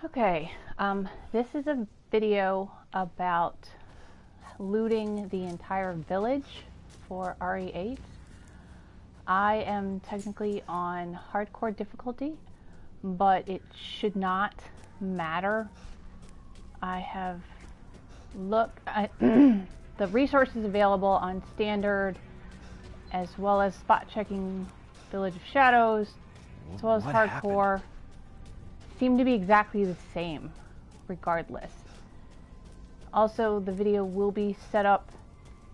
Okay, this is a video about looting the entire village for RE8. I am technically on hardcore difficulty, but it should not matter. I have looked at the resources available on standard, as well as spot checking Village of Shadows, as well as hardcore. Happened? Seem to be exactly the same regardless. Also, the video will be set up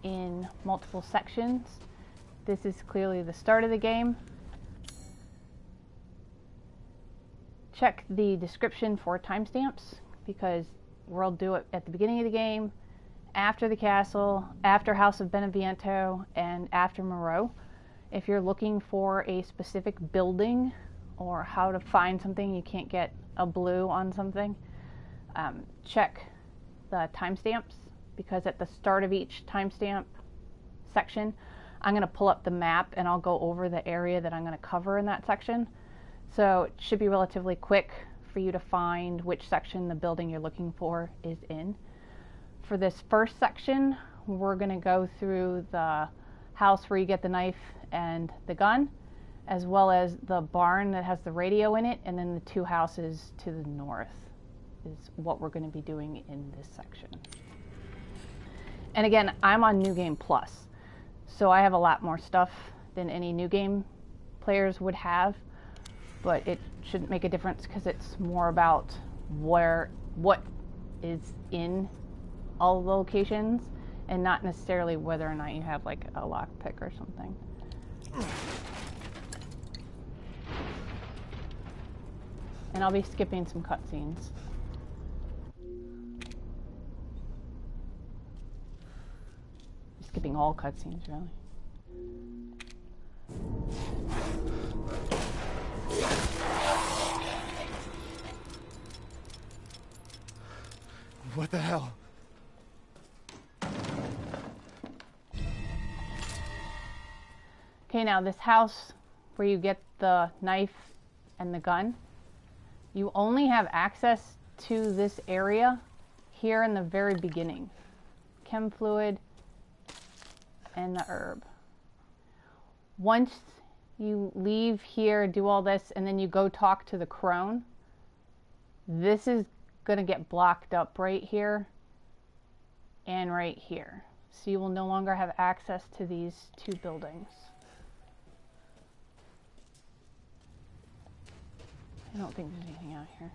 in multiple sections. This is clearly the start of the game. Check the description for timestamps, because we'll do it at the beginning of the game, after the castle, after House of Beneviento, and after MOREAU. If you're looking for a specific building or how to find something, you can't get a blue on something, check the timestamps, because at the start of each timestamp section, I'm going to pull up the map and I'll go over the area that I'm going to cover in that section. So it should be relatively quick for you to find which section the building you're looking for is in. For this first section, we're going to go through the house where you get the knife and the gun, as well as the barn that has the radio in it, and then the two houses to the north is what we're going to be doing in this section. And again, I'm on New Game Plus, so I have a lot more stuff than any New Game players would have, but it shouldn't make a difference because it's more about what is in all the locations, and not necessarily whether or not you have like a lockpick or something. And I'll be skipping some cutscenes. Skipping all cutscenes, really. What the hell? Okay, now this house where you get the knife and the gun, you only have access to this area here in the very beginning. Chem fluid and the herb. Once you leave here, do all this, and then you go talk to the crone, this is going to get blocked up right here and right here. So you will no longer have access to these two buildings. I don't think there's anything out here.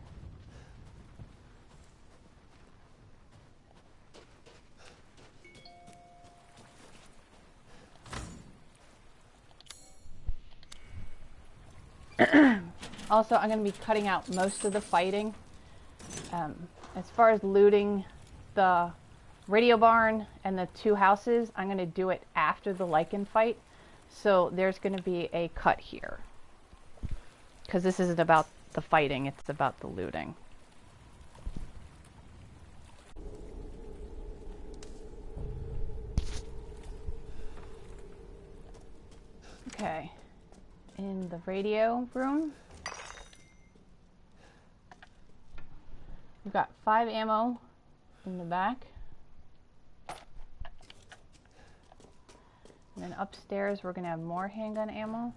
Also, I'm going to be cutting out most of the fighting. As far as looting the radio barn and the two houses, I'm going to do it after the LYCAN fight. So there's going to be a cut here, because this isn't about the fighting, it's about the looting. Okay, in the radio room, we've got 5 ammo in the back. And then upstairs we're going to have more handgun ammo.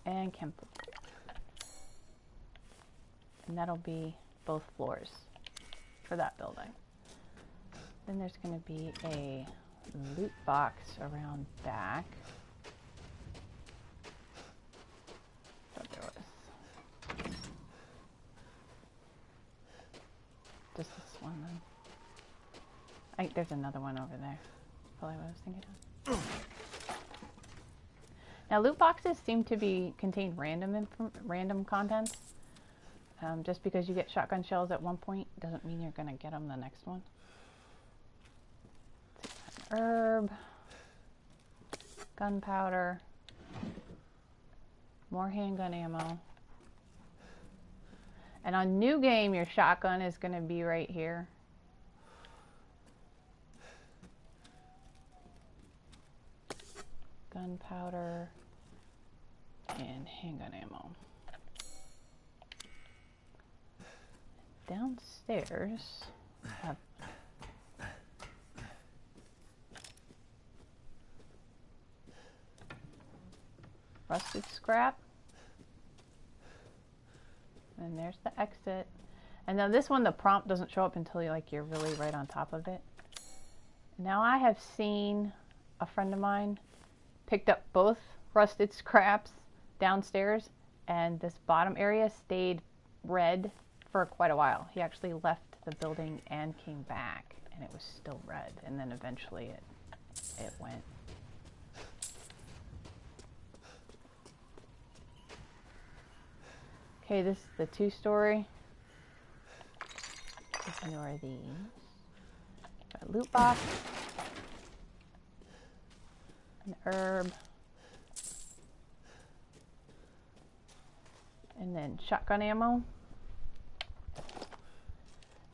And chem fluid. And that'll be both floors for that building. Then there's going to be a loot box around back. Thought there was. Just this one then. There's another one over there. Probably what I was thinking of. Now, loot boxes seem to contain random contents. Just because you get shotgun shells at one point doesn't mean you're going to get them the next one. Herb, gunpowder, more handgun ammo. And on New Game, your shotgun is going to be right here. Gunpowder and handgun ammo. downstairs have rusted scrap. And there's the exit. And now this one, the prompt doesn't show up until you're really right on top of it. Now I have seen a friend of mine picked up both rusted scraps downstairs, and this bottom area stayed red for quite a while. He actually left the building and came back, and it was still red, and then eventually it went. Okay, this is the 2-story. What are these? Got a loot box. An herb. And then shotgun ammo.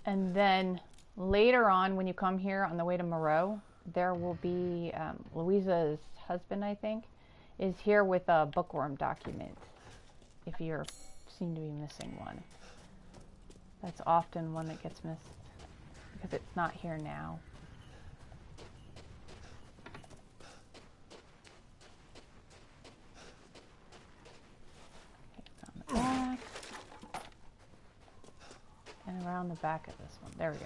And then later on, when you come here on the way to MOREAU, there will be Luiza's husband, I think, is here with a bookworm document. If you seem to be missing one. That's often one that gets missed because it's not here now. Okay, on the back. And around the back of this one. There we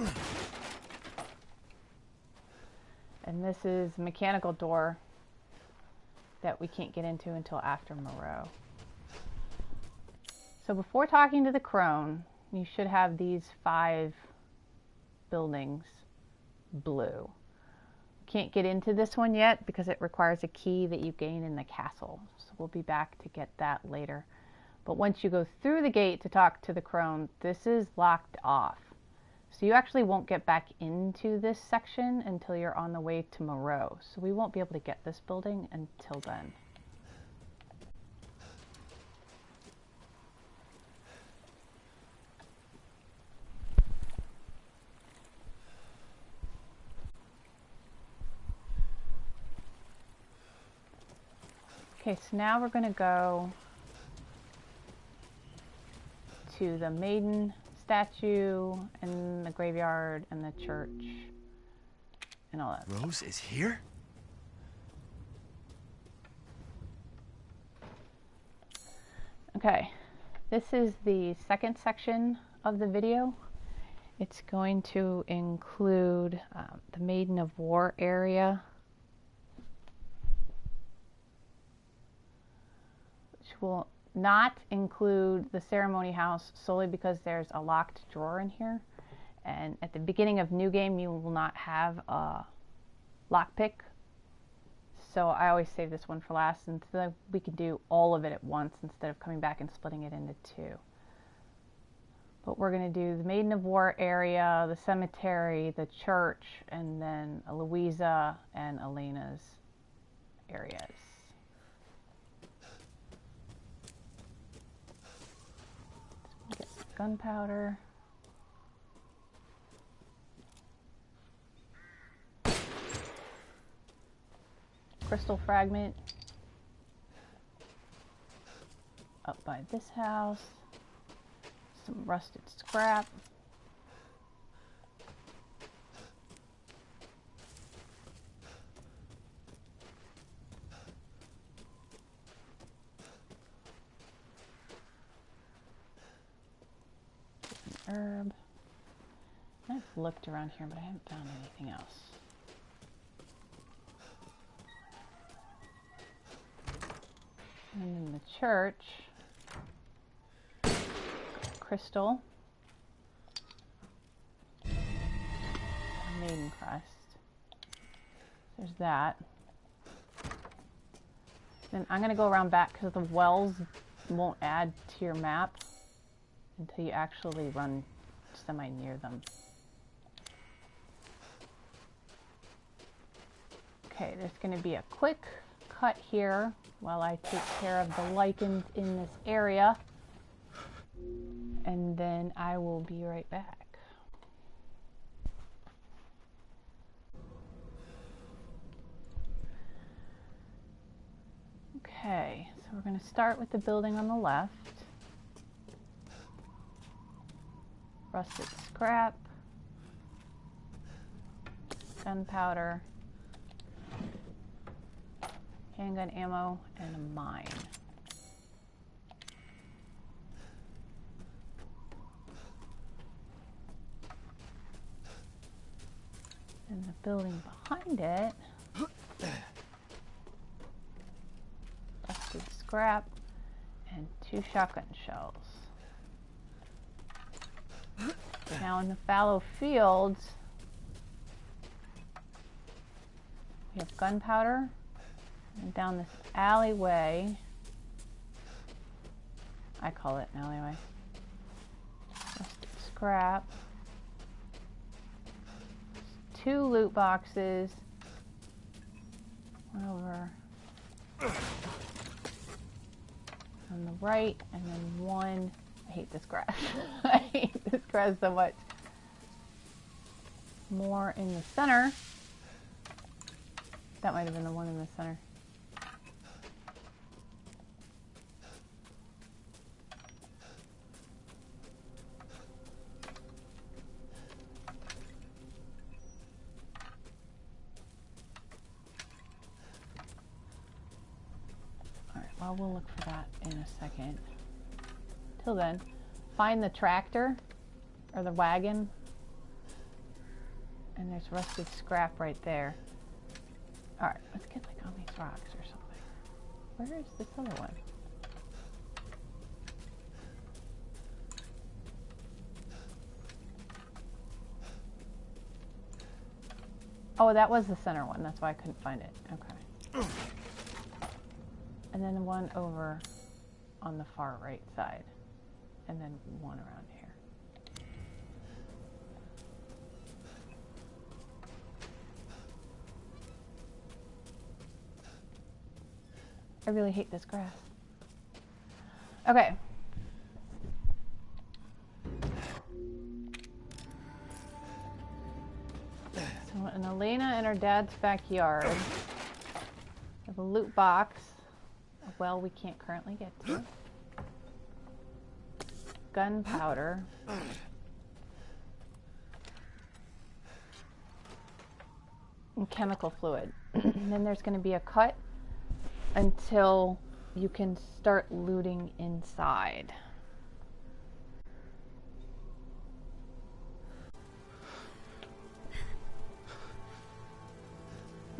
go. And this is a mechanical door that we can't get into until after MOREAU. So before talking to the crone, you should have these 5 buildings blue. Can't get into this one yet because it requires a key that you gain in the castle. So we'll be back to get that later. But once you go through the gate to talk to the crone, this is locked off. So you actually won't get back into this section until you're on the way to MOREAU. So we won't be able to get this building until then. Okay, so now we're going to go to the Maiden statue and the graveyard and the church and all that. Rose is here? Okay, this is the second section of the video. It's going to include the Maiden of War area, which will not include the ceremony house solely because there's a locked drawer in here, and at the beginning of new game you will not have a lockpick, so I always save this one for last, and so that we can do all of it at once instead of coming back and splitting it into 2. But we're going to do the Maiden of War area, the cemetery, the church, and then Luiza and Elena's areas. Gunpowder. Crystal fragment. Up by this house. Some rusted scrap. Herb. I've looked around here, but I haven't found anything else. And in the church, crystal, a maiden crest. There's that. Then I'm going to go around back because the wells won't add to your map until you actually run semi-near them. Okay, there's going to be a quick cut here while I take care of the lichens in this area, and then I will be right back. Okay, so we're going to start with the building on the left. rusted scrap, gunpowder, handgun ammo, and a mine. And the building behind it, rusted scrap, and 2 shotgun shells. Now in the fallow fields, we have gunpowder, and down this alleyway, I call it an alleyway, rusted scrap, 2 loot boxes, one over on the right, and then one, I hate this grass. I hate this grass so much. More in the center. That might have been the one in the center. Alright, well, we'll look for that in a second. Till then, find the tractor or the wagon, and there's rusted scrap right there. Alright, let's get like on these rocks or something. Where is this other one? Oh, that was the center one. That's why I couldn't find it. Okay. And then the one over on the far right side. And then one around here. I really hate this grass. Okay. So in Elena and her dad's backyard, we have a loot box. A well we can't currently get to. Gunpowder. And chemical fluid. And then there's going to be a cut until you can start looting inside.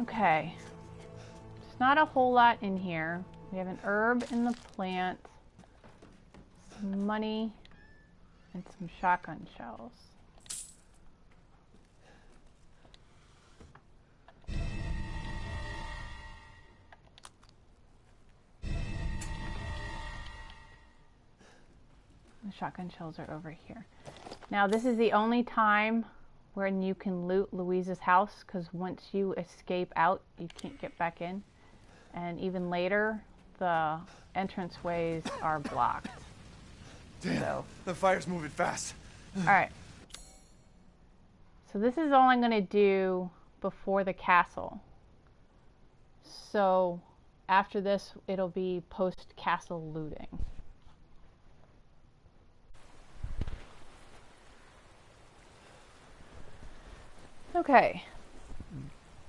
Okay. There's not a whole lot in here. We have an herb in the plant, some money, and some shotgun shells. The shotgun shells are over here. Now this is the only time when you can loot Luiza's house, because once you escape out, you can't get back in. And even later, the entranceways are blocked. Damn, so. The fire's moving fast. Alright. So this is all I'm going to do before the castle. So after this, it'll be post-castle looting. Okay.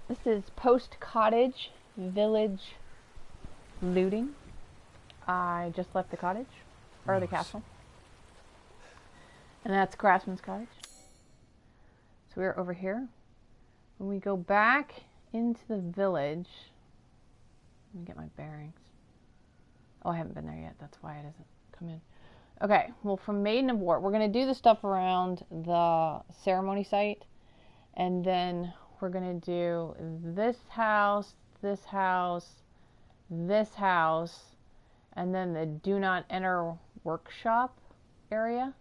This is post-cottage village looting. I just left the cottage, or the castle. And that's Craftsman's cottage. So we're over here. When we go back into the village, let me get my bearings. Oh, I haven't been there yet. That's why it doesn't come in. Okay, well, from Maiden of War, we're going to do the stuff around the ceremony site. And then we're going to do this house, this house, this house, and then the do not enter workshop area.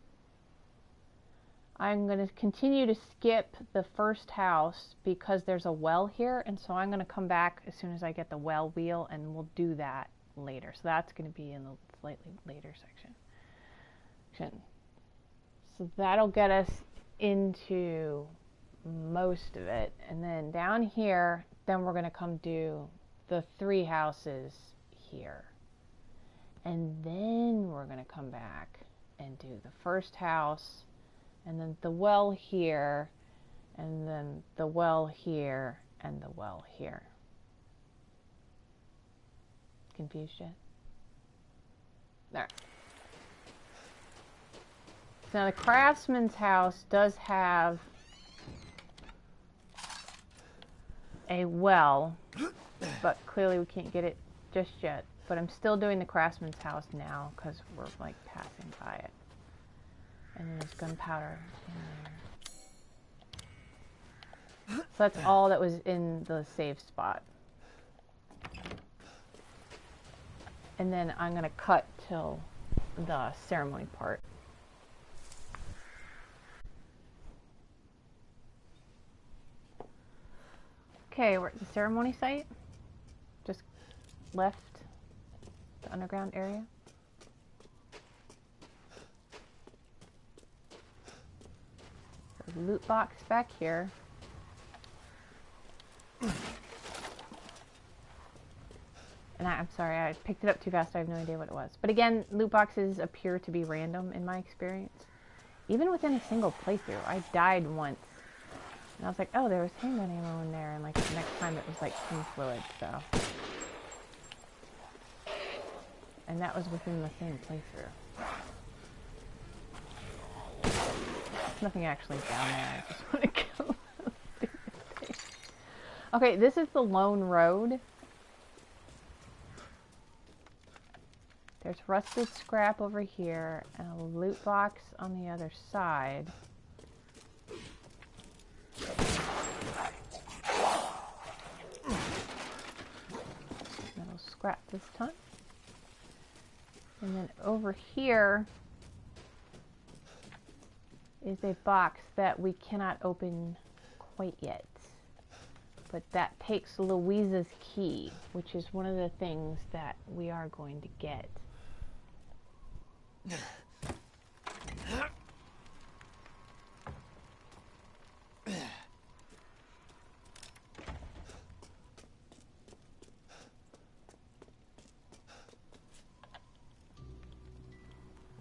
I'm going to continue to skip the first house because there's a well here, and so I'm going to come back as soon as I get the well wheel, and we'll do that later. So that's going to be in the slightly later section. So that'll get us into most of it, and then down here, then we're going to come do the 3 houses here, and then we're going to come back and do the first house, and then the well here, and then the well here, and the well here. Confused yet? There. So now the Craftsman's house does have a well, but clearly we can't get it just yet. But I'm still doing the Craftsman's house now because we're like passing by it. And then there's gunpowder in there. So that's all that was in the save spot. And then I'm going to cut till the ceremony part. Okay, we're at the ceremony site. Just left the underground area. There's a loot box back here. And I'm sorry, I picked it up too fast. I have no idea what it was. But again, loot boxes appear to be random in my experience. Even within a single playthrough, I died once. And I was like, oh, there was handgun ammo in there. And like the next time it was like clean fluid, so. And that was within the same playthrough. There's nothing actually down there. I just want to kill those stupid things. Okay, this is the lone road. There's rusted scrap over here and a loot box on the other side. Metal scrap this time. And then over here is a box that we cannot open quite yet. But that takes Luiza's key, which is one of the things that we are going to get.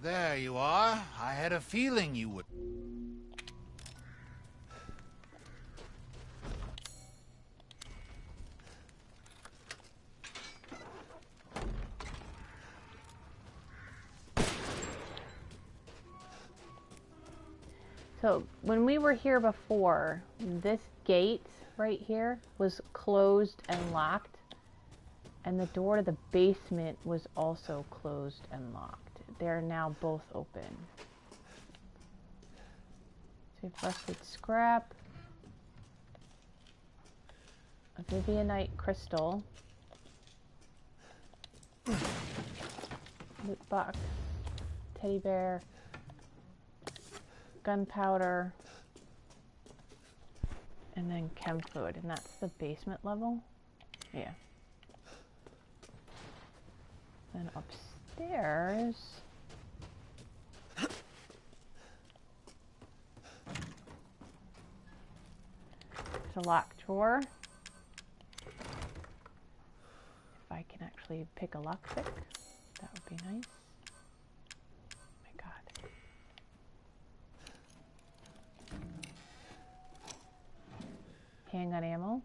There you are. I had a feeling you would. So when we were here before, this gate right here was closed and locked, and the door to the basement was also closed and locked. They're now both open. So we have rusted scrap, a Vivianite crystal, loot box, teddy bear, gunpowder, and then chem fluid, and that's the basement level. Yeah. Then upstairs, there's a locked drawer. If I can actually pick a lockpick, that would be nice. Handgun ammo,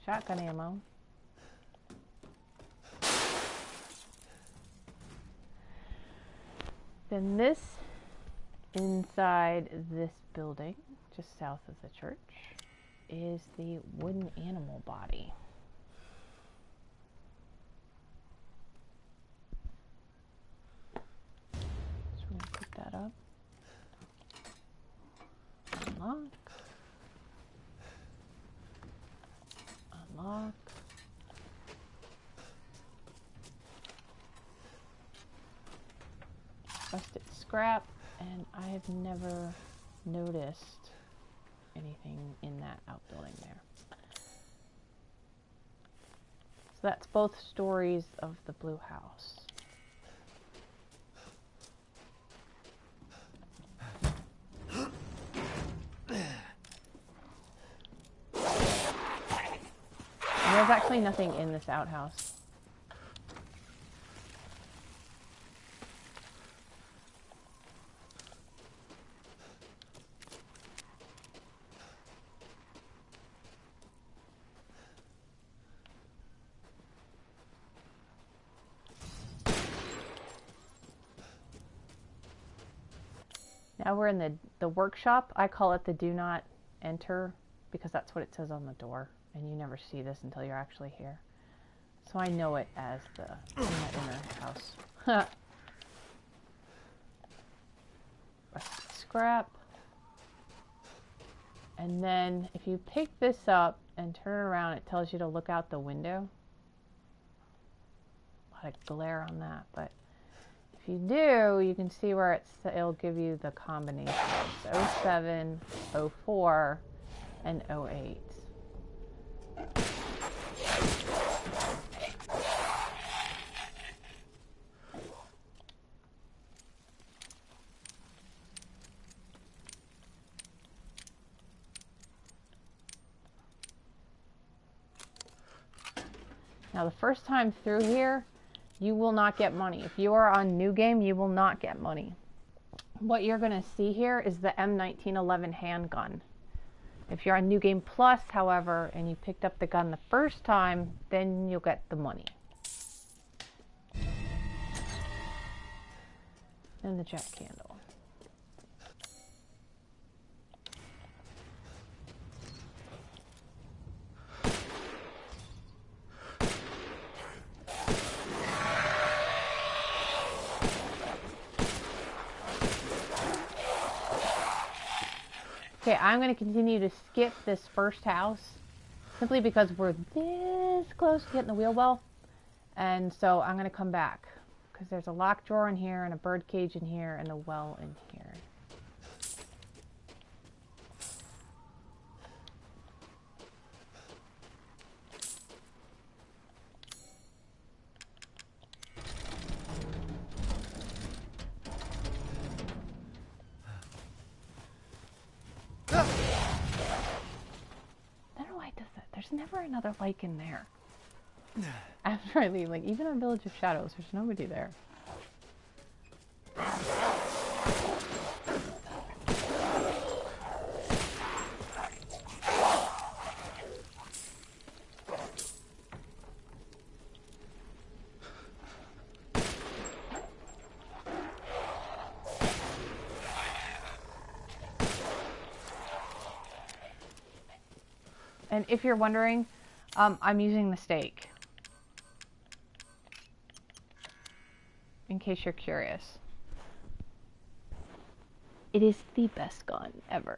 shotgun ammo, then this inside this building, just south of the church, is the wooden animal body. So we're going to put that up. Unlock. Unlock. Rusted scrap, and I have never noticed anything in that outbuilding there. So that's both stories of the blue house. There's actually nothing in this outhouse. Now we're in the workshop. I call it the do not enter because that's what it says on the door. And you never see this until you're actually here. So I know it as the inner house. Scrap. And then if you pick this up and turn around, it tells you to look out the window. A lot of glare on that, but if you do, you can see where it'll give you the combination. It's 07, 04, and 08. Now the first time through here, you will not get money. If you are on new game, you will not get money. What you're going to see here is the M1911 handgun. If you're on New Game Plus, however, and you picked up the gun the first time, then you'll get the money. And the jet candle. Okay, I'm going to continue to skip this first house simply because we're this close to getting the wheel well. And so I'm going to come back because there's a lock drawer in here and a bird cage in here and a well in here. There's never another LYCAN there. After I leave, like even on Village of Shadows, there's nobody there. And if you're wondering, I'm using the stake. In case you're curious. It is the best gun ever.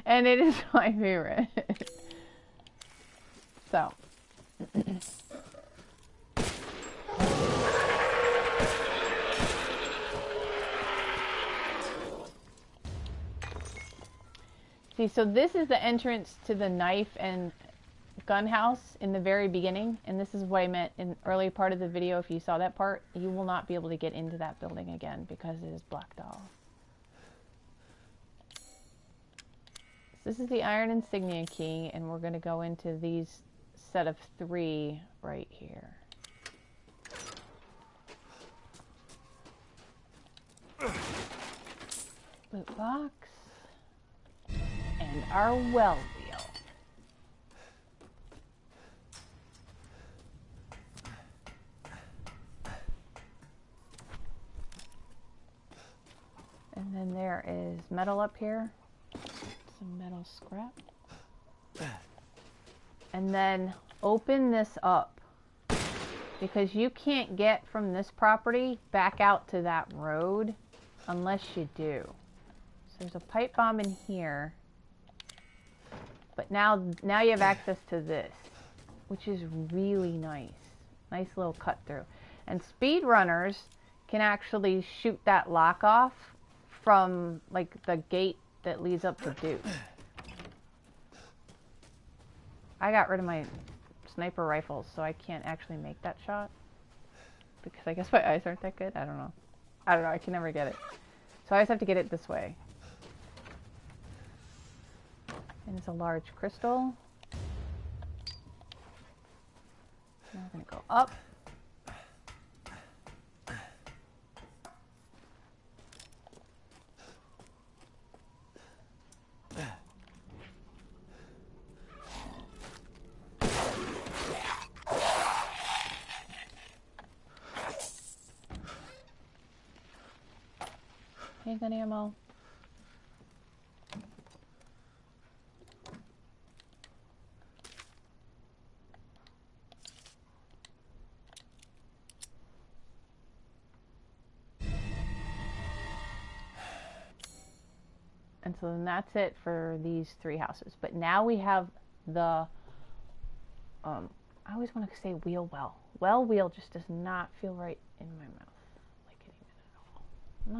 And it is my favorite. So. See, so this is the entrance to the knife and gun house in the very beginning, and this is what I meant in the early part of the video. If you saw that part, you will not be able to get into that building again because it is blocked off. So this is the iron insignia key, and we're going to go into these set of 3 right here. Loot box. And our well wheel. And then there is metal up here. Some metal scrap. And then open this up. Because you can't get from this property back out to that road unless you do. So there's a pipe bomb in here. But now you have access to this, which is really nice. Nice little cut through. And speedrunners can actually shoot that lock off from like the gate that leads up to Duke. I got rid of my sniper rifles, so I can't actually make that shot. Because I guess my eyes aren't that good. I don't know. I can never get it. So I always have to get it this way. And it's a large crystal. Now we're going to go up. handgun ammo. And so then that's it for these 3 houses. But now we have the, I always want to say wheel well. Wheel just does not feel right in my mouth. Like it even at all.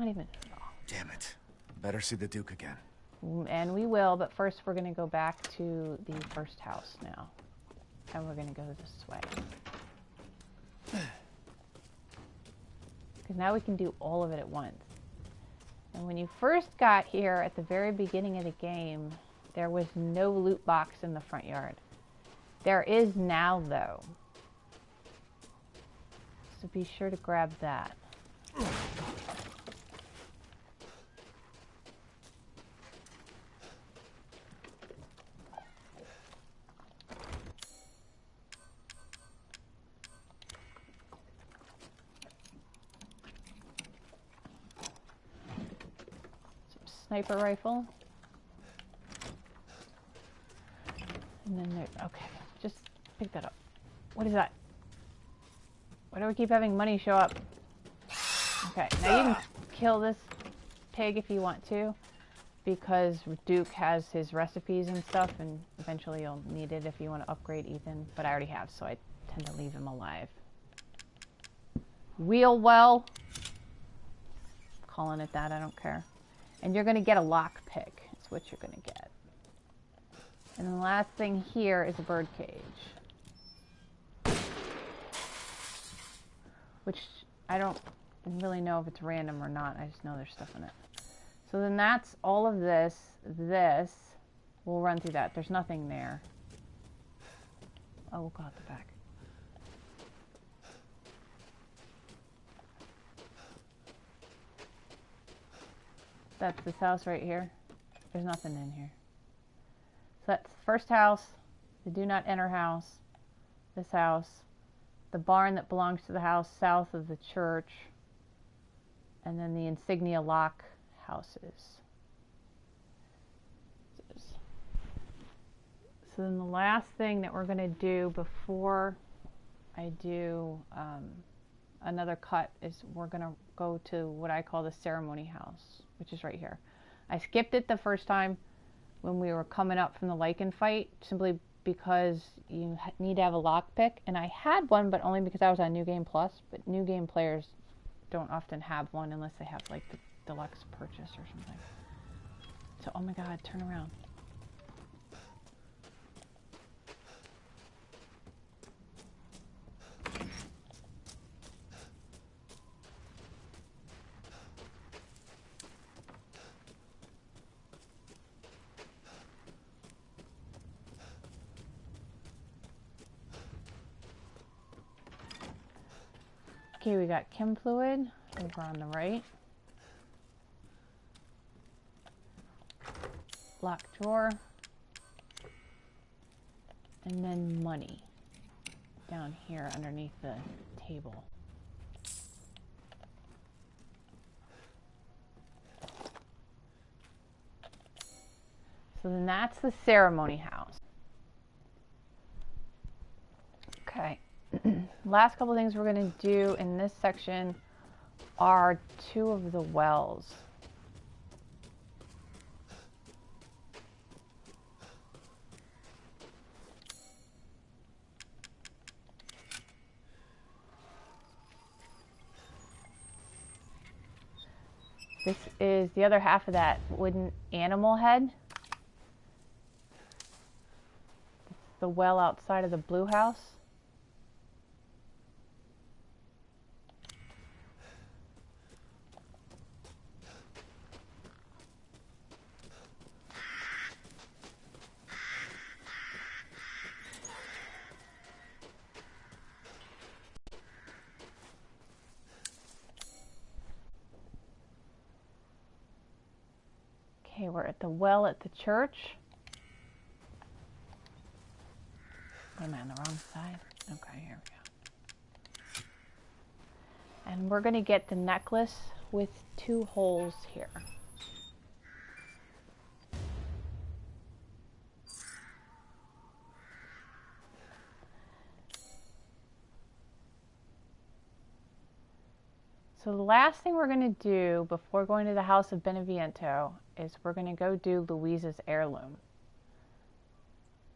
Not even at all. Damn it. Better see the Duke again. And we will, but first we're going to go back to the first house now. And we're going to go this way. Because now we can do all of it at once. And when you first got here at the very beginning of the game, there was no loot box in the front yard. There is now, though. So be sure to grab that. Sniper rifle. And then there, okay, just pick that up. What is that? Why do we keep having money show up? Okay, now you can kill this pig if you want to, because Duke has his recipes and stuff, and eventually you'll need it if you want to upgrade Ethan, but I already have, so I tend to leave him alive. Wheel well. Calling it that, I don't care. And you're going to get a lockpick. That's what you're going to get. And the last thing here is a birdcage. Which I don't really know if it's random or not. I just know there's stuff in it. So then that's all of this. This, we'll run through that. There's nothing there. Oh, we'll go out the back. That's this house right here. There's nothing in here. So that's the first house, the do not enter house, this house, the barn that belongs to the house south of the church, and then the Insignia lock houses. So then the last thing that we're going to do before I do another cut is we're going to go to what I call the ceremony house, which is right here. I skipped it the first time when we were coming up from the LYCAN fight, simply because you need to have a lockpick, and I had one, but only because I was on New Game Plus, but New Game players don't often have one unless they have like the deluxe purchase or something. So, oh my god, turn around. Okay, we got chem fluid over on the right. Locked drawer. And then money down here underneath the table. So then that's the ceremony house. Okay. Last couple things we're going to do in this section are 2 of the wells. This is the other half of that wooden animal head. It's the well outside of the blue house. Okay, we're at the well at the church. Am I on the wrong side? Okay, here we go. And we're going to get the necklace with 2 holes here. So the last thing we're going to do before going to the house of Beneviento is we're going to go do Luiza's heirloom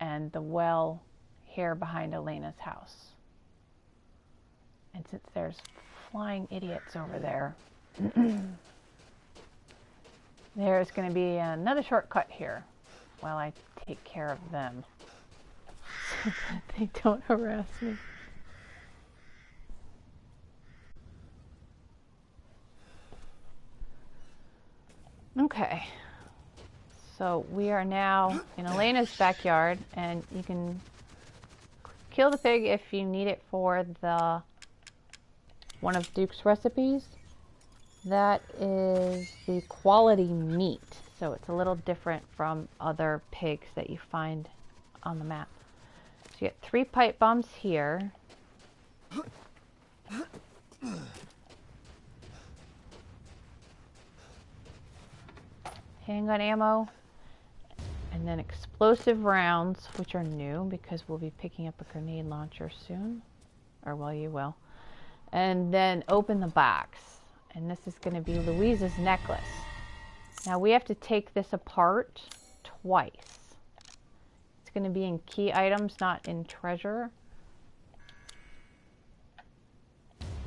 and the well here behind Elena's house. And since there's flying idiots over there, there's going to be another shortcut here while I take care of them so that they don't harass me. Okay, so we are now in Elena's backyard, and you can kill the pig if you need it for one of Duke's recipes. That is the quality meat, so it's a little different from other pigs that you find on the map. So you get 3 pipe bombs here. Handgun ammo, and then explosive rounds, which are new because we'll be picking up a grenade launcher soon, or well, you will. And then open the box, and this is going to be Luiza's necklace. Now we have to take this apart twice. It's going to be in key items, not in treasure.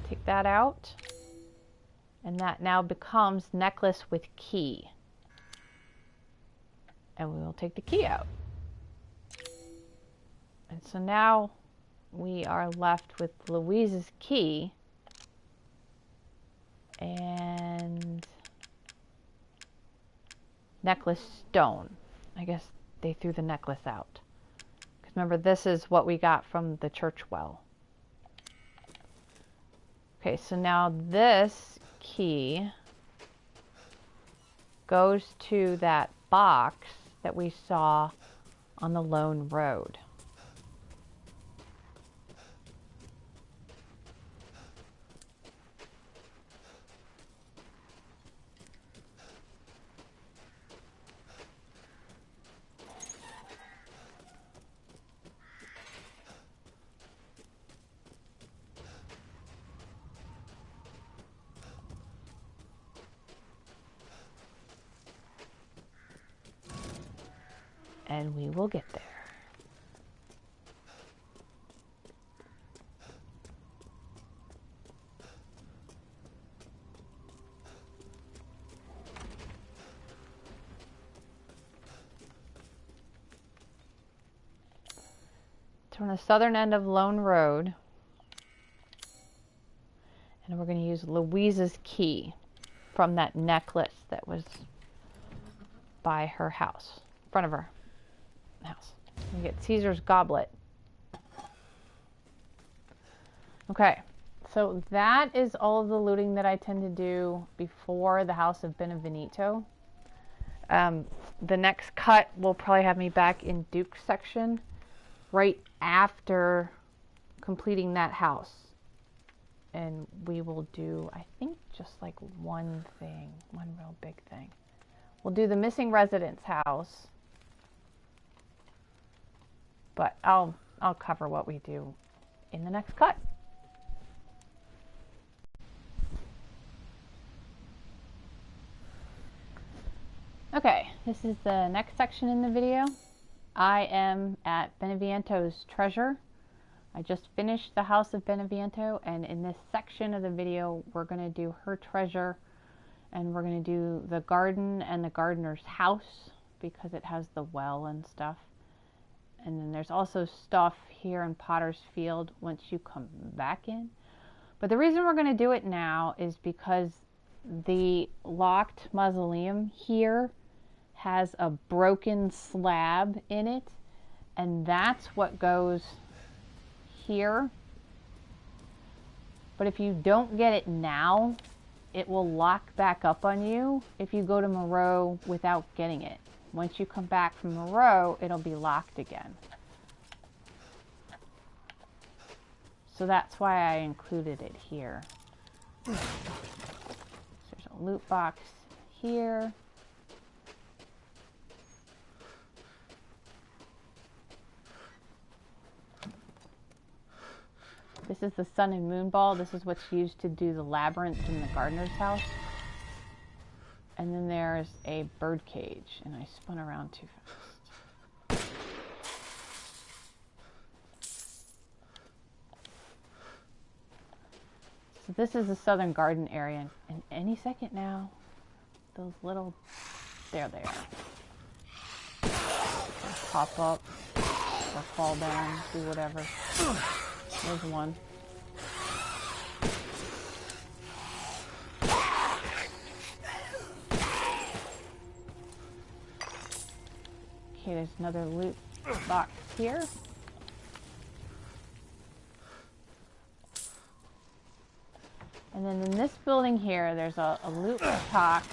Take that out, and that now becomes necklace with key. And we will take the key out. And so now we are left with Luiza's key and necklace stone. I guess they threw the necklace out. Because remember, this is what we got from the church well. Okay, so now this key goes to that box that we saw on the lone road. And we will get there. So we're on the southern end of Lone Road. And we're going to use Luiza's key from that necklace that was by her house, in front of her house. We get Caesar's goblet. Okay, so that is all of the looting that I tend to do before the house of Beneviento. The next cut will probably have me back in Duke's section right after completing that house. And we will do, I think, just like one thing, one real big thing. We'll do the missing residence house. But I'll cover what we do in the next cut. Okay, this is the next section in the video. I am at Beneviento's treasure. I just finished the house of Beneviento, and in this section of the video we're going to do her treasure, and we're going to do the garden and the gardener's house because it has the well and stuff. And then there's also stuff here in Potter's Field once you come back in. But the reason we're going to do it now is because the locked mausoleum here has a broken slab in it. And that's what goes here. But if you don't get it now, it will lock back up on you if you go to MOREAU without getting it. Once you come back from MOREAU, it'll be locked again. So that's why I included it here. So there's loot box here. This is the sun and moon ball. This is what's used to do the labyrinth in the gardener's house. And then there's a bird cage, and I spun around too fast. So this is the southern garden area, and any second now, those little, there they are. Pop up, or fall down, do whatever. There's one. Okay, there's another loot box here. And then in this building here, there's a loot box,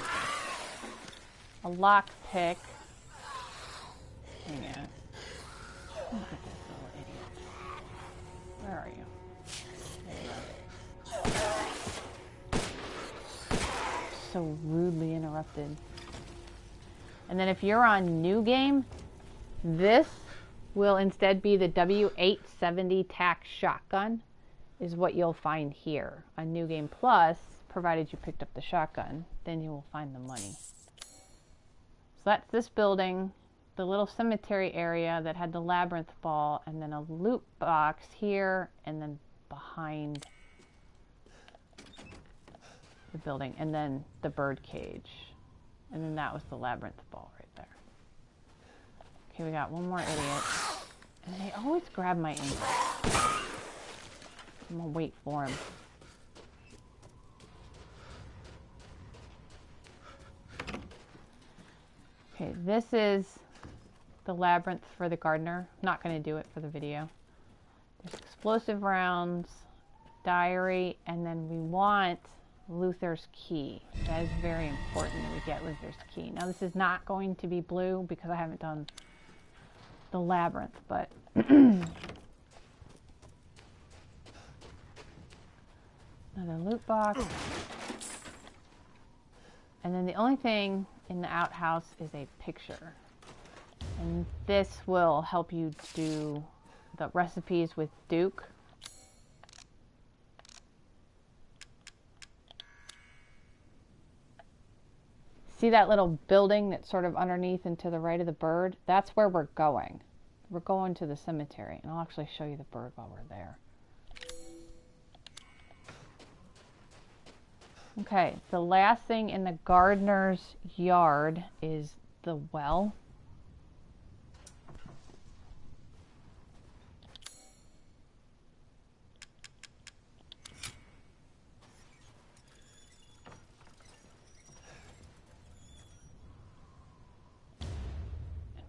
a lock pick. Hang on. Look at this little idiot. Where are you? There you are. So rudely interrupted. And then if you're on new game, this will instead be the W870 TAC Shotgun is what you'll find here. On New Game Plus, provided you picked up the shotgun, then you will find the money. So that's this building, the little cemetery area that had the labyrinth ball, and then a loot box here, and then behind the building, and then the bird cage. And then that was the labyrinth ball right there. Okay, we got one more idiot. And they always grab my ankle. I'm gonna wait for him. Okay, this is the labyrinth for the gardener. Not gonna do it for the video. There's explosive rounds, diary, and then we want Luthier's key. That is very important that we get Luthier's key. Now this is not going to be blue because I haven't done the labyrinth, but another loot box. And then the only thing in the outhouse is a picture. And this will help you do the recipes with Duke. See that little building that's sort of underneath and to the right of the bird? That's where we're going. We're going to the cemetery, and I'll actually show you the bird while we're there. Okay, the last thing in the gardener's yard is the well.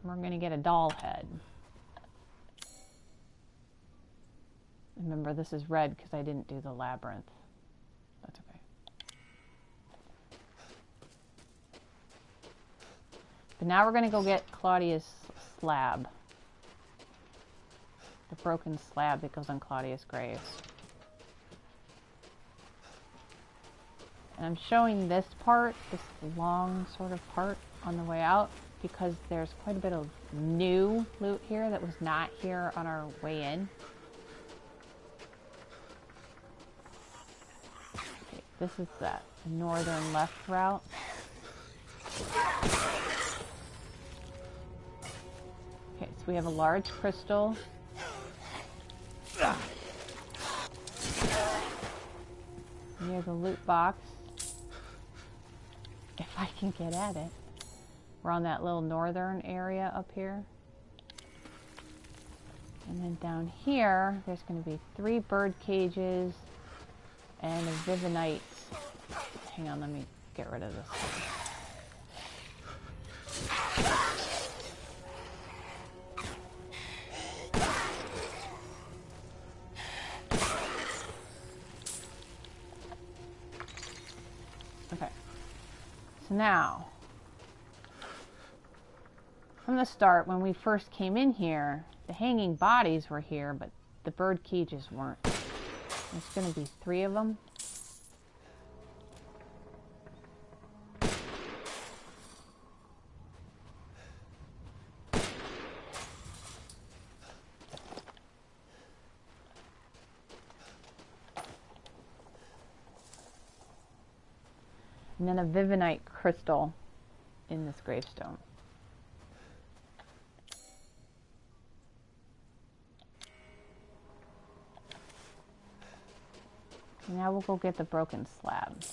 We're going to get a doll head. Remember, this is red because I didn't do the labyrinth. That's okay. But now we're going to go get Claudia's slab. The broken slab that goes on Claudia's grave. And I'm showing this part, this long sort of part on the way out, because there's quite a bit of new loot here that was not here on our way in. Okay, this is that northern left route. Okay, so we have a large crystal. Near the loot box. If I can get at it. We're on that little northern area up here. And then down here, there's going to be 3 bird cages and a Vivinite. Hang on, let me get rid of this one. Okay. So now, from the start, when we first came in here, the hanging bodies were here, but the bird cages weren't. There's going to be 3 of them. And then a Vivinite crystal in this gravestone. Now we'll go get the broken slab.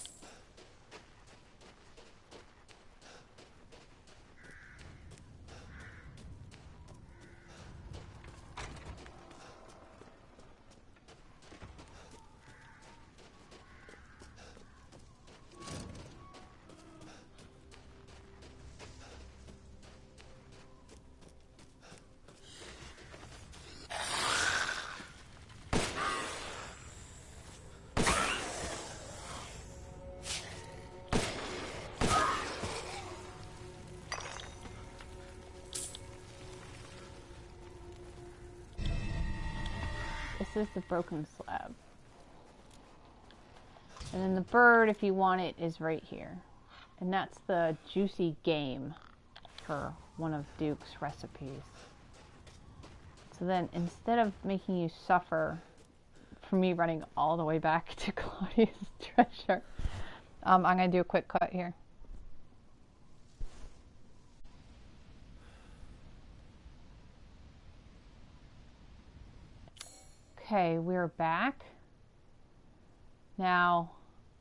This is the broken slab. And then the bird, if you want it, is right here. And that's the juicy game for one of Duke's recipes. So then, instead of making you suffer for me running all the way back to Claudia's treasure, I'm going to do a quick cut here. Okay, we're back. Now,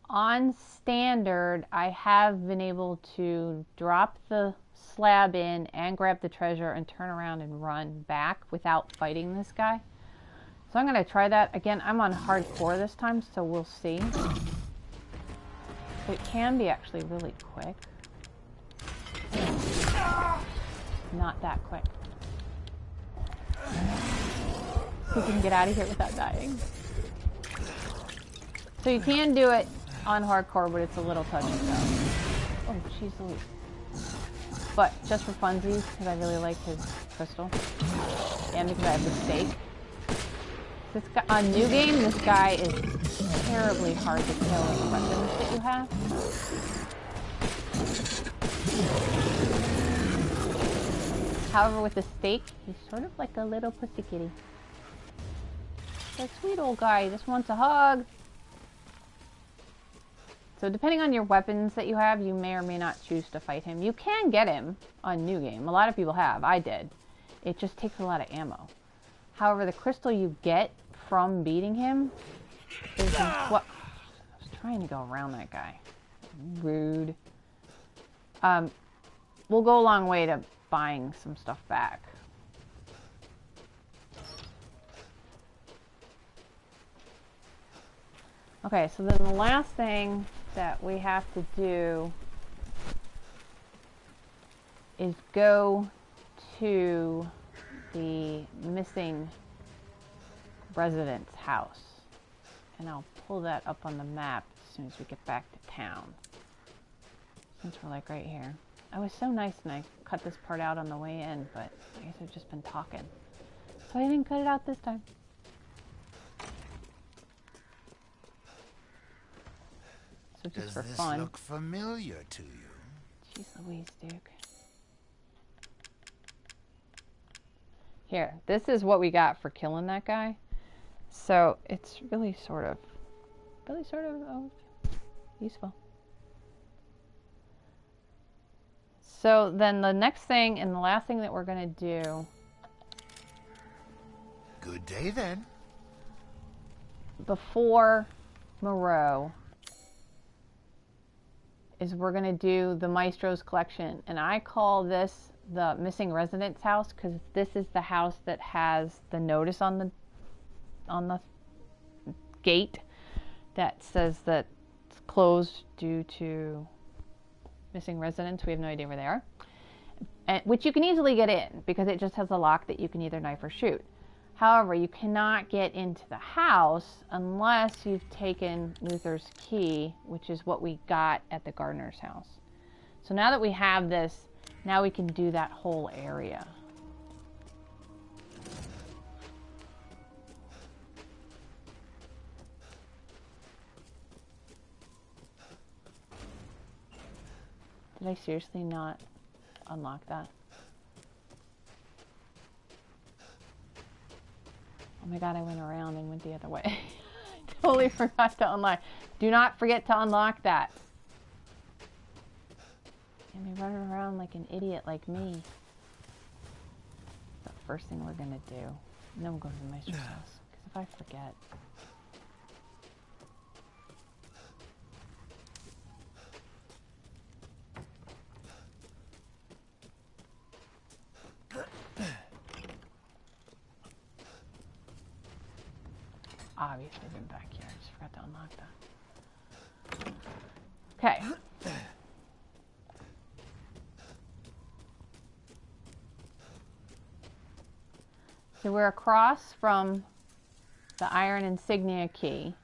on standard, I have been able to drop the slab in and grab the treasure and turn around and run back without fighting this guy. So I'm going to try that. Again, I'm on hardcore this time, so we'll see. It can be actually really quick. Not that quick. We can get out of here without dying. So you can do it on hardcore, but it's a little touchy though. Oh, jeez Louise. But just for funsies, because I really like his crystal, and because I have the stake. This guy, on new game, this guy is terribly hard to kill with the weapons that you have. However, with the stake, he's sort of like a little pussy kitty. That sweet old guy just wants a hug. So depending on your weapons that you have, you may or may not choose to fight him. You can get him on new game. A lot of people have. I did. It just takes a lot of ammo. However, the crystal you get from beating him is what... I was trying to go around that guy. Rude. Will go a long way to buying some stuff back. Okay, so then the last thing that we have to do is go to the missing resident's house. And I'll pull that up on the map as soon as we get back to town. Since we're like right here. I was so nice and I cut this part out on the way in, but I guess I've just been talking. So I didn't cut it out this time. So just for fun. Does this look familiar to you? Jeez Louise, Duke. Here, this is what we got for killing that guy. So it's really sort of useful. So then the next thing and the last thing that we're going to do. Good day then. Before MOREAU is we're going to do the Maestro's collection. And I call this the missing resident's house because this is the house that has the notice on the gate that says that it's closed due to missing residents. We have no idea where they are. And, which you can easily get in because it just has a lock that you can either knife or shoot. However, you cannot get into the house unless you've taken Luther's key, which is what we got at the gardener's house. So now that we have this, now we can do that whole area. Did I seriously not unlock that? Oh my god, I went around and went the other way. I totally forgot to unlock. Do not forget to unlock that. And be running around like an idiot like me. The first thing we're gonna do. And then we'll go to the Maestro's house. Because if I forget. Obviously been back here. I just forgot to unlock that. Okay. So we're across from the iron insignia key.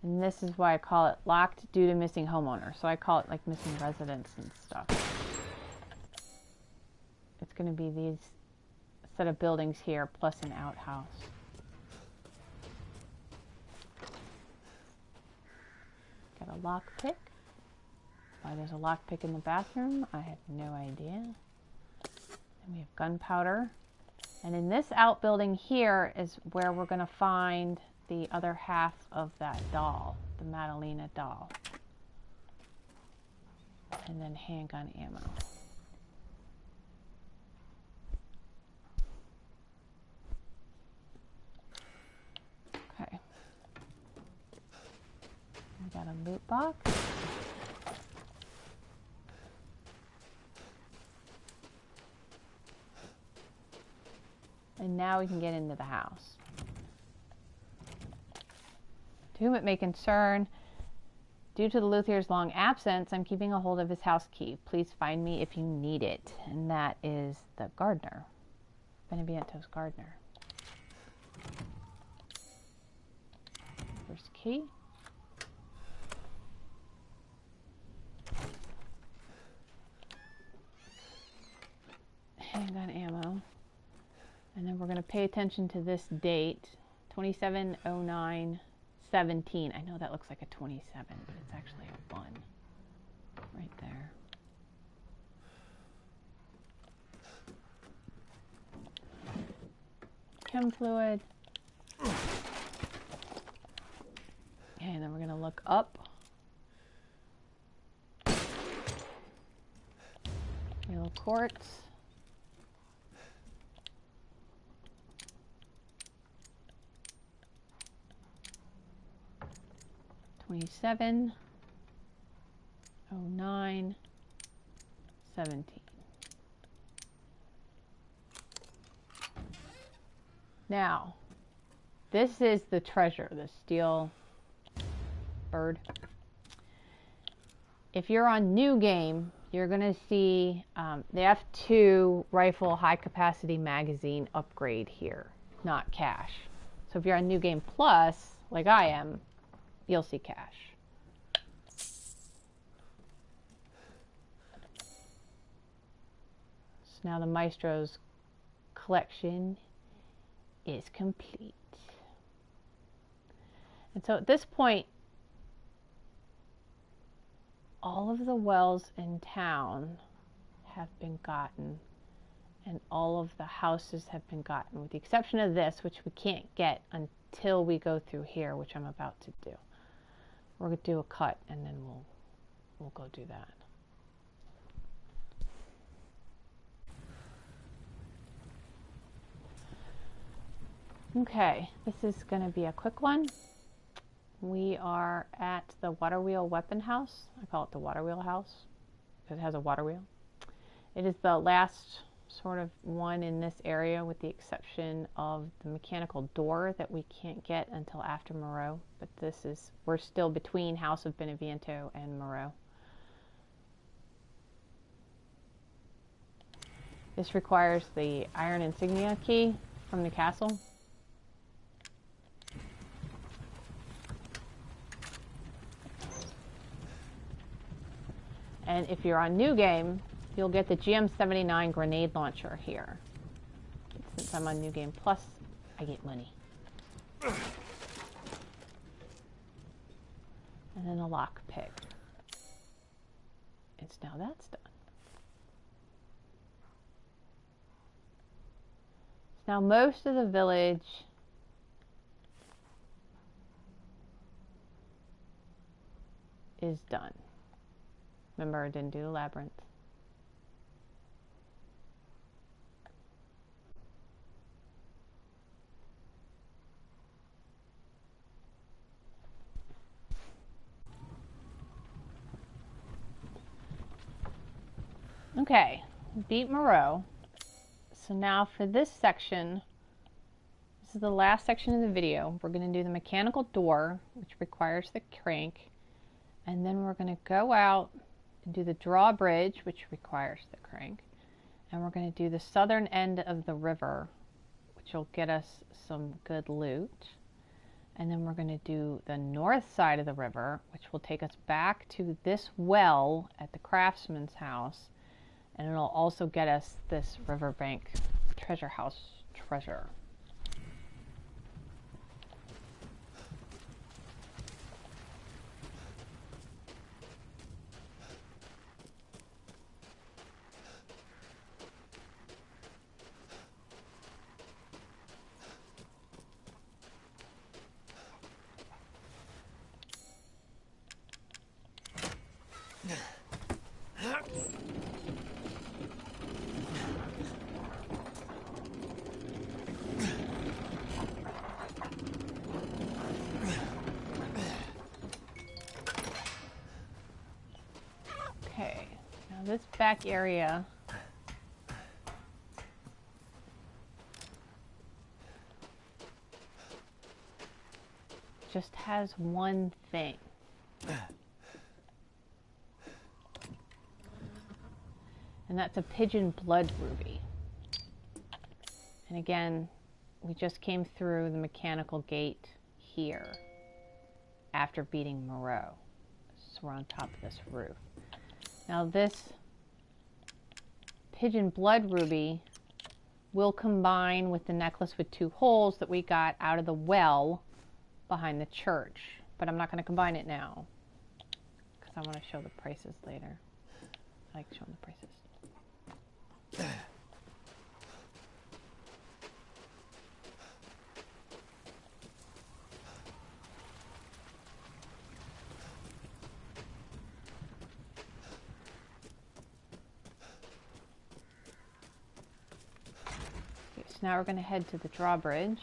And this is why I call it locked due to missing homeowner. So I call it like missing residents and stuff. It's going to be these set of buildings here plus an outhouse. Got a lockpick. Why there's a lockpick in the bathroom, I have no idea. And we have gunpowder. And in this outbuilding here is where we're going to find the other half of that doll, the Madalena doll. And then handgun ammo. Okay. We got a loot box. And now we can get into the house. To whom it may concern, due to the Luthier's long absence, I'm keeping a hold of his house key. Please find me if you need it. And that is the gardener. Beneviento's gardener. First key. Handgun ammo. And then we're going to pay attention to this date, 27/09/17. I know that looks like a 27, but it's actually a 1 right there. Chem fluid. Okay, and then we're going to look up. Yellow quartz. (27/09/17). Now, this is the treasure, the steel bird. If you're on new game, you're going to see the F2 rifle high capacity magazine upgrade here, not cash. So if you're on new game plus, like I am, you'll see cash. So now the Maestro's collection is complete. And so at this point, all of the wells in town have been gotten, and all of the houses have been gotten, with the exception of this, which we can't get until we go through here, which I'm about to do. We're going to do a cut, and then we'll go do that. Okay, this is going to be a quick one. We are at the Waterwheel Weapon house. I call it the Waterwheel house because it has a water wheel. It is the last sort of one in this area, with the exception of the mechanical door that we can't get until after MOREAU. But this is, we're still between House of Beneviento and MOREAU. This requires the iron insignia key from the castle. And if you're on new game, you'll get the GM79 grenade launcher here. Since I'm on new game plus, I get money. And then a lockpick. It's now that's done. Now most of the village is done. Remember, I didn't do the labyrinth. Okay, beat MOREAU. So now for this section, this is the last section of the video. We're going to do the mechanical door, which requires the crank. And then we're going to go out and do the drawbridge, which requires the crank. And we're going to do the southern end of the river, which will get us some good loot. And then we're going to do the north side of the river, which will take us back to this well at the Craftsman's house. And it'll also get us this Riverbank treasure house treasure. This back area just has one thing. And that's a pigeon blood ruby. And again, we just came through the mechanical gate here after beating MOREAU. So we're on top of this roof. Now this pigeon blood ruby will combine with the necklace with 2 holes that we got out of the well behind the church. But I'm not going to combine it now because I want to show the prices later. I like showing the prices. Now we're going to head to the drawbridge.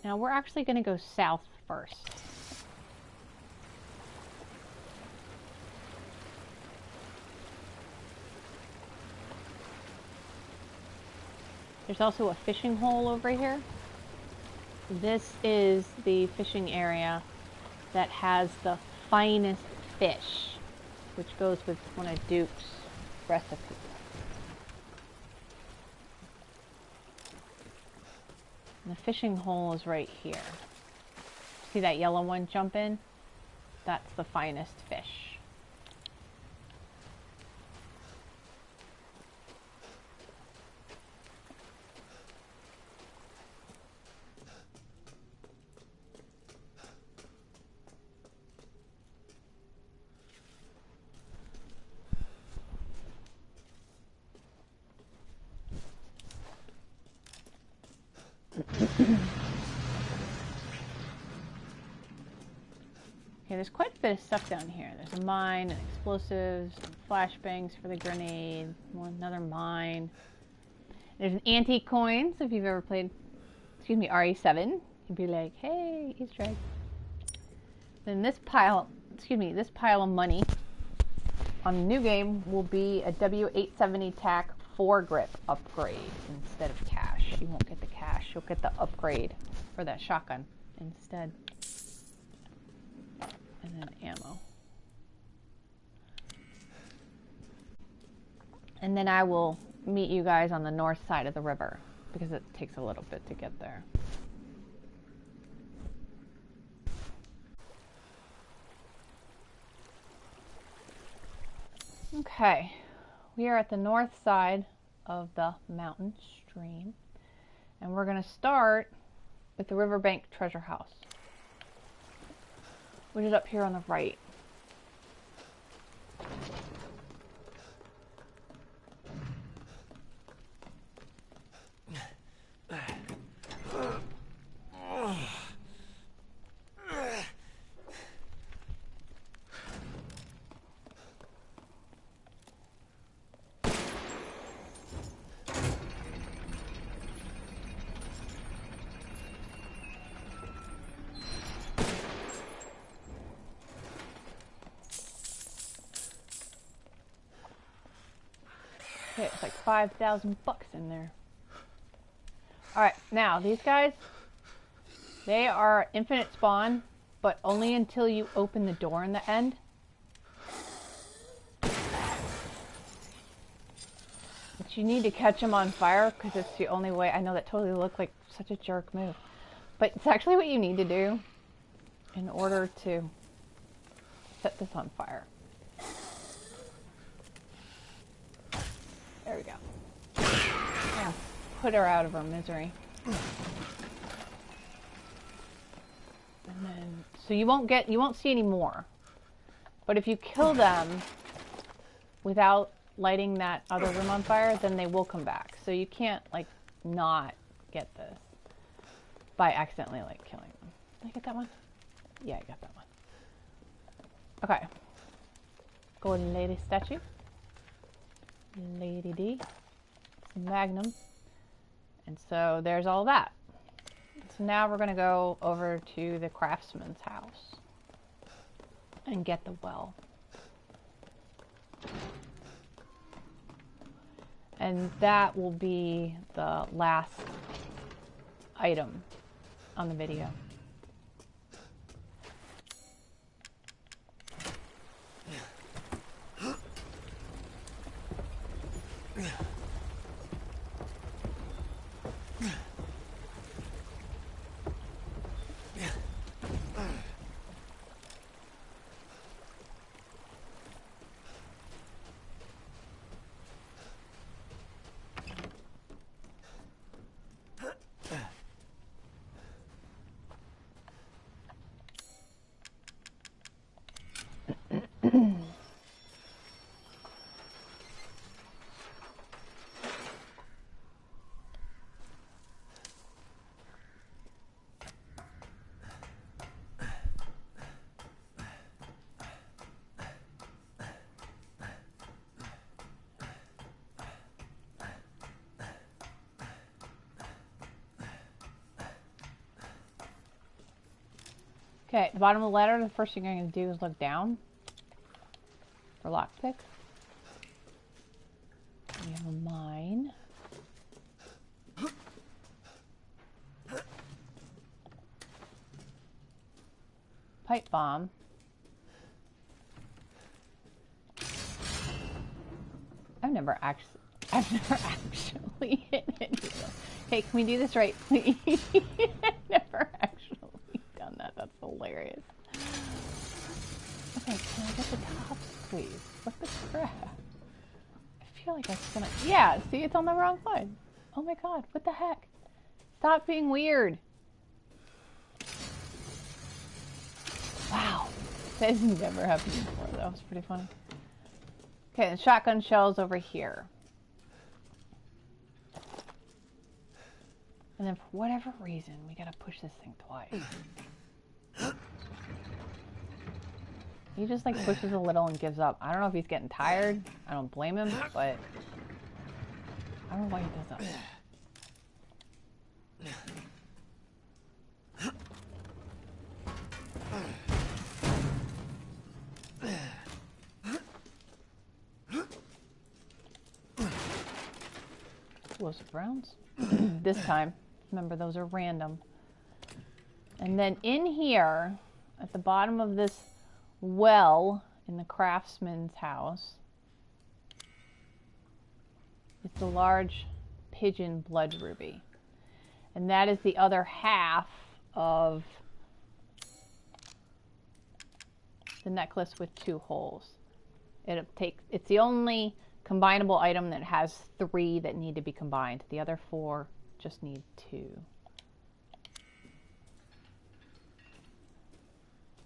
Now we're actually going to go south first. There's also a fishing hole over here. This is the fishing area that has the finest fish, which goes with one of Duke's recipes. And the fishing hole is right here. See that yellow one jump in? That's the finest fish. Okay, there's quite a bit of stuff down here. There's a mine, and explosives, and flashbangs for the grenade, another mine. There's an antique coin, so if you've ever played, RE7, you'd be like, hey, Easter egg. Then this pile of money on the new game will be a W870 TAC foregrip upgrade instead of cash. You won't get the cash, you'll get the upgrade for that shotgun instead. And then ammo. And then I will meet you guys on the north side of the river because it takes a little bit to get there. Okay, we are at the north side of the mountain stream, and we're going to start with the Riverbank treasure house, which is up here on the right. Okay, it's like 5,000 bucks in there. Alright, now these guys, they are infinite spawn, but only until you open the door in the end. But you need to catch them on fire because it's the only way. I know that totally looked like such a jerk move, but it's actually what you need to do in order to set this on fire. There we go. Yeah, put her out of her misery. And then, so you won't see any more. But if you kill them without lighting that other room on fire, then they will come back. So you can't like not get this by accidentally like killing them. Did I get that one? Yeah, I got that one. Okay. Golden lady statue. Lady D. Magnum. And so there's all that. So now we're going to go over to the craftsman's house and get the well. And that will be the last item on the video. Okay, at the bottom of the ladder, the first thing I'm going to do is look down for lockpick. We have a mine. Pipe bomb. I've never actually hit any of them. Hey, can we do this right, please? I've never actually done that. That's hilarious. Okay, can I get the top, please? What the crap? I feel like I was gonna... Yeah, see, it's on the wrong side. Oh my god, what the heck? Stop being weird. Wow. That has never happened before. That was pretty funny. Okay, the shotgun shell's over here. And then for whatever reason, we gotta push this thing twice. He just like pushes a little and gives up. I don't know if he's getting tired. I don't blame him, but I don't know why he does that. Explosive rounds. This time. Remember, those are random. And then in here, at the bottom of this well in the Craftsman's house. It's a large pigeon blood ruby. And that is the other half of the necklace with 2 holes. It's the only combinable item that has 3 that need to be combined. The other 4 just need 2.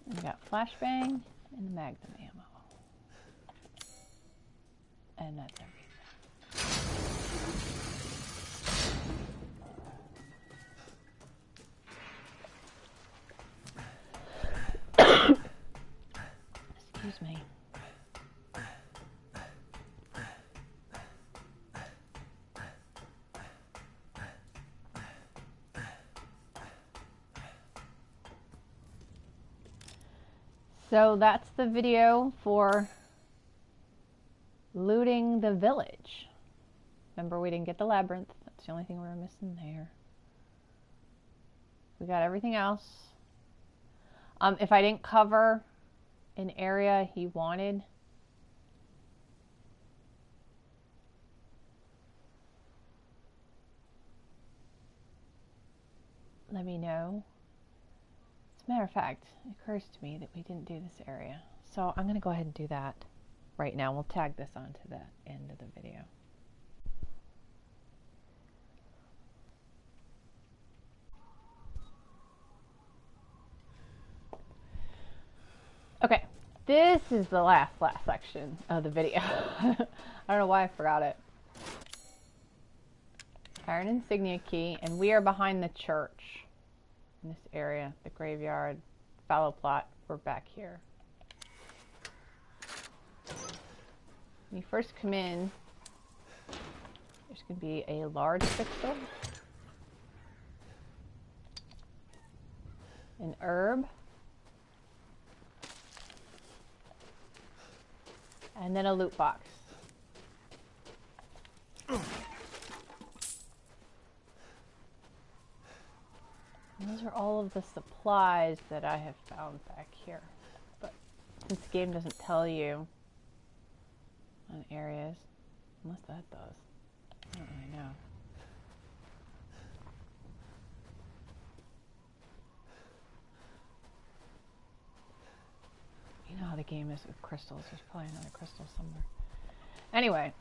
We got flashbang and magnum ammo. And that's everything. Excuse me. So that's the video for looting the village. Remember, we didn't get the labyrinth. That's the only thing we were missing there. We got everything else. If I didn't cover an area he wanted, let me know. As a matter of fact, it occurs to me that we didn't do this area. So I'm going to go ahead and do that right now. We'll tag this onto the end of the video. Okay, this is the last section of the video. I don't know why I forgot it. Iron Insignia key, and we are behind the church in this area, the graveyard, fallow plot. We're back here. When you first come in, there's going to be a large crystal, an herb, and then a loot box. And those are all of the supplies that I have found back here. But this game doesn't tell you on areas, unless that does. I don't really know. You know how the game is with crystals. There's probably another crystal somewhere. Anyway.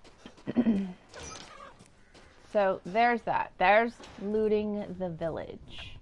So there's that. There's looting the village.